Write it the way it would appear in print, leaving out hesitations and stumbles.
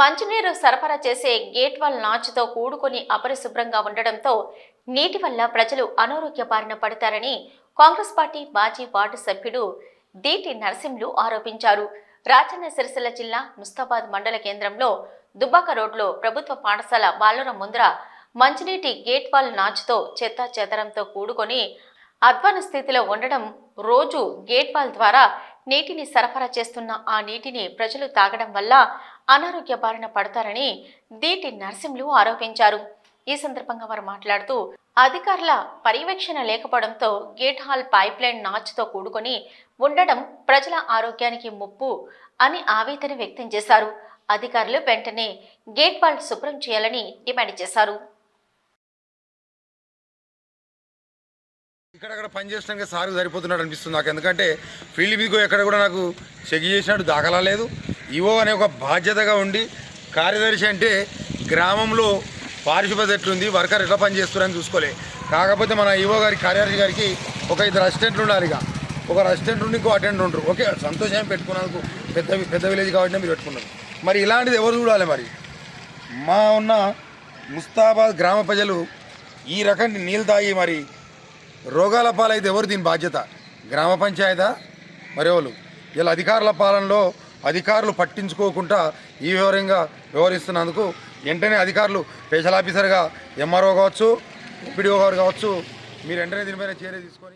మంచినీరు సరఫరా చేసే గేట్ వాల్ నాచుతో కూడుకొని అపరిశుభ్రంగా ఉండడంతో నీటి వల్ల ప్రజలు అనారోగ్య బారిన పడతారని కాంగ్రెస్ పార్టీ మాజీ వార్డు సభ్యుడు దీటి నరసింహులు ఆరోపించారు. రాజన్న సిరిసిల్ల జిల్లా ముస్తాబాద్ మండల కేంద్రంలో దుబ్బాక రోడ్లో ప్రభుత్వ పాఠశాల బాలుర ముందర మంచినీటి గేట్ వాల్ నాచుతో చెత్త చెదరంతో కూడుకొని అధ్వాన స్థితిలో ఉండడం, రోజు గేట్ వాల్ ద్వారా నీటిని సరఫరా చేస్తున్న ఆ నీటిని ప్రజలు తాగడం వల్ల అనారోగ్య బారిన పడతారని దీటి నరసింహులు ఆరోపించారు. ఈ సందర్భంగా వారు మాట్లాడుతూ, అధికారుల పర్యవేక్షణ లేకపోవడంతో గేట్ హాల్ పైప్ లైన్ నాచుతో కూడుకొని ఉండడం ప్రజల ఆరోగ్యానికి ముప్పు అని ఆవేదన వ్యక్తం చేశారు. అధికారులు వెంటనే గేట్ వాల్ శుభ్రం చేయాలని డిమాండ్ చేశారు. ఇక్కడక్కడ పని చేసినాక సార్ సరిపోతున్నాడు అనిపిస్తుంది నాకు. ఎందుకంటే ఫీల్డ్ మీదకు ఎక్కడ కూడా నాకు చెక్ చేసినట్టు దాఖలా లేదు. ఈవో అనే ఒక బాధ్యతగా ఉండి, కార్యదర్శి అంటే గ్రామంలో పారిశుభ్రత ఎట్లుంది, వర్కర్ ఎట్లా పని చేస్తున్నారని చూసుకోలే. కాకపోతే మన ఈవో గారి కార్యదర్శి గారికి ఒక 2 అసిస్టెంట్లు ఉండాలి. ఇక ఒక అసిస్టెంట్ ఉండి ఇంకో అటెండర్ ఉంటారు. ఓకే, సంతోషం పెట్టుకున్నందుకు, పెద్ద విలేజ్ కాబట్టి మీరు పెట్టుకున్నారు. మరి ఇలాంటిది ఎవరు చూడాలి? మరి మా ఉన్న ముస్తాబాద్ గ్రామ ప్రజలు ఈ రకం నీళ్ళు తాగి మరి రోగాల పాలైతే ఎవరు దీని బాధ్యత? గ్రామ పంచాయతా మరి ఎవరు? ఇలా అధికారుల పాలనలో అధికారులు పట్టించుకోకుండా ఈ వివరంగా వ్యవహరిస్తున్నందుకు వెంటనే అధికారులు, స్పెషల్ ఆఫీసర్గా ఎంఆర్ఓ కావచ్చు, ఎంపీడీఓ గారు కావచ్చు, మీరు వెంటనే దీనిపైన చర్య తీసుకొని